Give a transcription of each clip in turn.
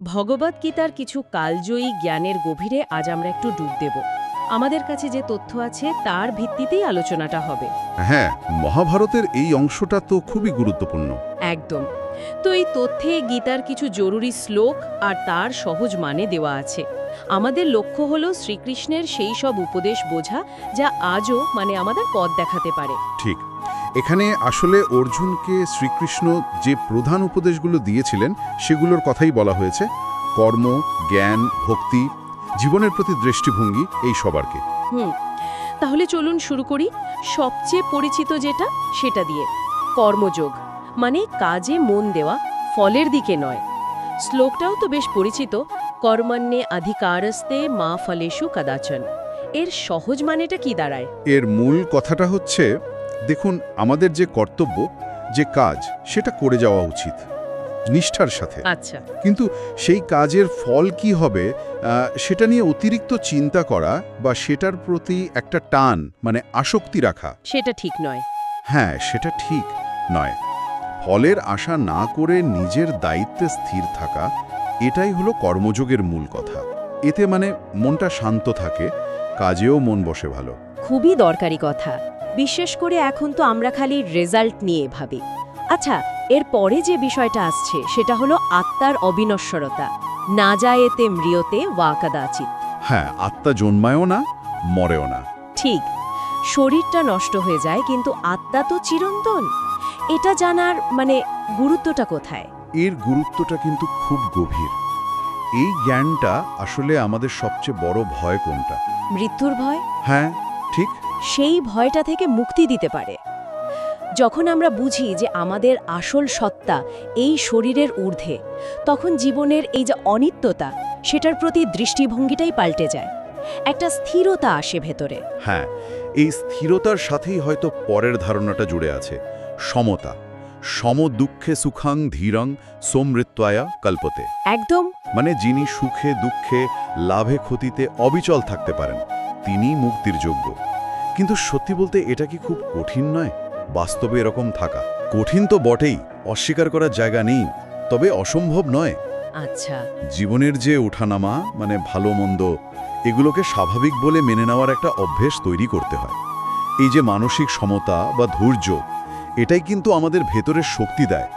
ভগবদ্গীতার কিছু কালজয়ী জ্ঞানের গভীরে আজ আমরা একটু ডুব দেব। আমাদের কাছে যে তথ্য আছে তার ভিত্তিতেই আলোচনাটা হবে। হ্যাঁ, মহাভারতের এই অংশটা তো খুবই গুরুত্বপূর্ণ। একদম। তো এই তথ্যে গীতার কিছু জরুরি শ্লোক আর তার সহজ মানে দেওয়া আছে। আমাদের লক্ষ্য হলো শ্রীকৃষ্ণের সেই সব উপদেশ বোঝা যা আজও আমাদের পথ দেখাতে পারে। ঠিক, এখানে আসলে অর্জুনকে শ্রীকৃষ্ণ যে প্রধান উপদেশগুলো দিয়েছিলেন সেগুলোর কথাই বলা হয়েছে। কর্ম, জ্ঞান, ভক্তি, জীবনের প্রতি দৃষ্টিভঙ্গি, এই সবার কি। তাহলে চলুন শুরু করি সবচেয়ে পরিচিত যেটা সেটা দিয়ে। কর্মযোগ মানে কাজে মন দেওয়া, ফলের দিকে নয়। শ্লোকটাও তো বেশ পরিচিত, কর্মণ্যে অধিকারস্তে মা ফলেষু কদাচন। এর সহজ মানেটা কি দাঁড়ায়? এর মূল কথাটা হচ্ছে, দেখুন, আমাদের যে কর্তব্য, যে কাজ, সেটা করে যাওয়া উচিত নিষ্ঠার সাথে। আচ্ছা। কিন্তু সেই কাজের ফল কি হবে সেটা নিয়ে অতিরিক্ত চিন্তা করা বা সেটার প্রতি একটা টান আসক্তি রাখা, সেটা ঠিক নয়। হ্যাঁ, সেটা ঠিক নয়। ফলের আশা না করে নিজের দায়িত্বে স্থির থাকা, এটাই হলো কর্মযোগের মূল কথা। এতে মনটা শান্ত থাকে, কাজেও মন বসে ভালো। খুবই দরকারি কথা, বিশেষ করে এখন তো আমরা খালি রেজাল্ট নিয়ে ভাবি। আচ্ছা, এর পরে যে বিষয়টা আসছে সেটা হলো আত্মার অবিনশ্বরতা। না যায়েতে মৃয়তে ওয়া কদাচিৎ। হ্যাঁ, আত্মা জন্মায়ও না, মরেও না। ঠিক, শরীরটা নষ্ট হয়ে যায় কিন্তু আত্মা তো চিরন্তন। এটা জানার গুরুত্বটা কোথায়? এর গুরুত্বটা কিন্তু খুব গভীর। এই জ্ঞানটা আসলে আমাদের সবচেয়ে বড় ভয় কোনটা? মৃত্যুর ভয়। হ্যাঁ, ঠিক। সেই ভয়টা থেকে মুক্তি দিতে পারে যখন আমরা বুঝি যে আমাদের আসল সত্তা এই শরীরের ঊর্ধ্বে, তখন জীবনের এই যে অনিত্যতা, সেটার প্রতি দৃষ্টিভঙ্গিটাই পাল্টে যায়। একটা স্থিরতা আসে ভেতরে। হ্যাঁ, এই স্থিরতার সাথেই হয়তো পরের ধারণাটা জুড়ে আছে, সমতা। সম দুঃখে সুখাং ধীরং সোমৃত্বায়া কল্পতে। একদম। যিনি সুখে দুঃখে লাভে ক্ষতিতে অবিচল থাকতে পারেন, তিনিই মুক্তির যোগ্য। কিন্তু সত্যি বলতে এটা কি খুব কঠিন নয়? বাস্তবে এরকম থাকা কঠিন তো বটেই, অস্বীকার করার জায়গা নেই, তবে অসম্ভব নয়। আচ্ছা। জীবনের যে ওঠানামা, ভালো মন্দ, এগুলোকে স্বাভাবিক বলে মেনে নেওয়ার একটা অভ্যেস তৈরি করতে হয়। এই যে মানসিক সমতা বা ধৈর্য, এটাই কিন্তু আমাদের ভেতরের শক্তি দেয়,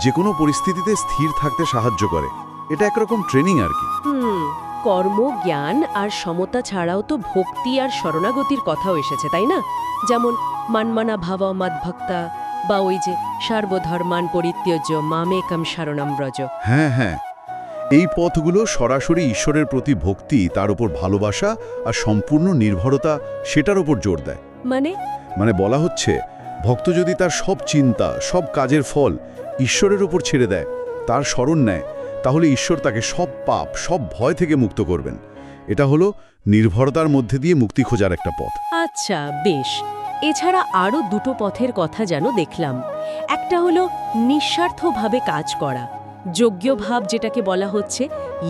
যে কোনো পরিস্থিতিতে স্থির থাকতে সাহায্য করে। এটা একরকম ট্রেনিং আর কি। কর্ম, জ্ঞান আর সমতা ছাড়াও তো ভক্তি আর শরণাগতির কথাও এসেছে, তাই না? যেমন মানমানা ভাবা মদ্ভক্তা, বা ওই যে সর্বধর্মান পরিত্যজ্য মামেকম শরণম ব্রজ। হ্যাঁ হ্যাঁ, এই পথগুলো সরাসরি ঈশ্বরের প্রতি ভক্তি, তার উপর ভালোবাসা আর সম্পূর্ণ নির্ভরতা, সেটার উপর জোর দেয়। বলা হচ্ছে, ভক্ত যদি তার সব চিন্তা, সব কাজের ফল ঈশ্বরের উপর ছেড়ে দেয়, তার শরণ নেয়, তাহলে ঈশ্বর তাকে সব পাপ, সব ভয় থেকে মুক্ত করবেন। এটা হলো নির্ভরতার মধ্যে দিয়ে মুক্তি খোঁজার একটা পথ। আচ্ছা, বেশ। এছাড়া আরও দুটো পথের কথা যেন দেখলাম। একটা হলো নিঃস্বার্থভাবে কাজ করা, যজ্ঞভাব, যেটাকে বলা হচ্ছে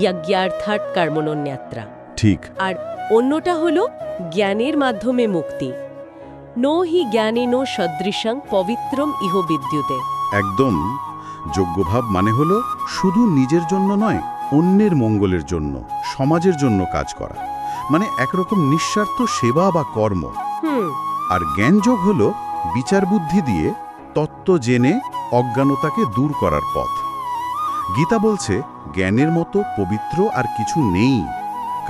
যজ্ঞার্থাৎ কর্মণ্যেত্রা। ঠিক। আর অন্যটা হলো জ্ঞানের মাধ্যমে মুক্তি। নো হি জ্ঞানেনো সদৃশং পবিত্রম ইহ বিদ্যুতে। একদম। যোগ্যভাব হলো শুধু নিজের জন্য নয়, অন্যের মঙ্গলের জন্য, সমাজের জন্য কাজ করা, একরকম নিঃস্বার্থ সেবা বা কর্ম। আর জ্ঞানযোগ হলো বিচার বুদ্ধি দিয়ে তত্ত্ব জেনে অজ্ঞানতাকে দূর করার পথ। গীতা বলছে, জ্ঞানের মতো পবিত্র আর কিছু নেই,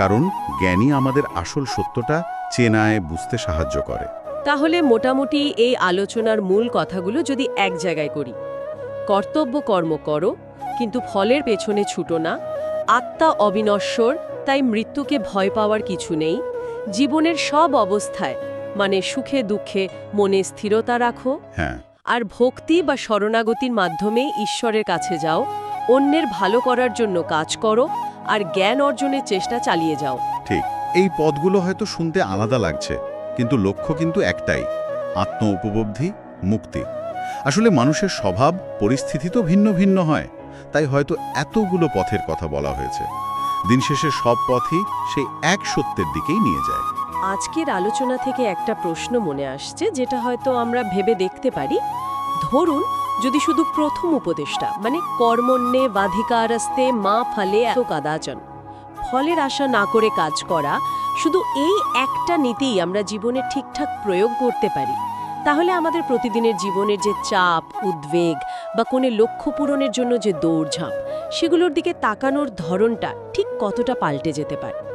কারণ জ্ঞানই আমাদের আসল সত্যটা চেনায়, বুঝতে সাহায্য করে। তাহলে মোটামুটি এই আলোচনার মূল কথাগুলো যদি এক জায়গায় করি: কর্তব্য কর্ম করো, কিন্তু ফলের পেছনে ছুটো না। আত্মা অবিনশ্বর, তাই মৃত্যুকে ভয় পাওয়ার কিছু নেই। জীবনের সব অবস্থায় সুখে দুঃখে মনে স্থিরতা রাখো। হ্যাঁ। আর ভক্তি বা শরণাগতির মাধ্যমে ঈশ্বরের কাছে যাও, অন্যের ভালো করার জন্য কাজ করো, আর জ্ঞান অর্জনের চেষ্টা চালিয়ে যাও। ঠিক। এই পথগুলো হয়তো শুনতে আলাদা লাগছে, কিন্তু লক্ষ্য কিন্তু একটাই, আত্ম উপলব্ধি, মুক্তি। আসলে মানুষের স্বভাব, পরিস্থিতি তো ভিন্ন ভিন্ন হয়, তাই হয়তো এতগুলো পথের কথা বলা হয়েছে। দিন শেষে সব পথই সেই এক সত্যের দিকেই নিয়ে যায়। আজকের আলোচনা থেকে একটা প্রশ্ন মনে আসছে, যেটা হয়তো আমরা ভেবে দেখতে পারি। ধরুন যদি শুধু প্রথম উপদেশটা মানে কর্মণ্যে বাধিকারস্তে মা ফলে এত কাদাচন, ফলের আশা না করে কাজ করা, শুধু এই একটা নীতিই আমরা জীবনে ঠিকঠাক প্রয়োগ করতে পারি, তাহলে আমাদের প্রতিদিনের জীবনের যে চাপ, উদ্বেগ বা কোনো লক্ষ্য পূরণের জন্য যে দৌড়ঝাঁপ, সেগুলোর দিকে তাকানোর ধরনটা ঠিক কতটা পাল্টে যেতে পারে।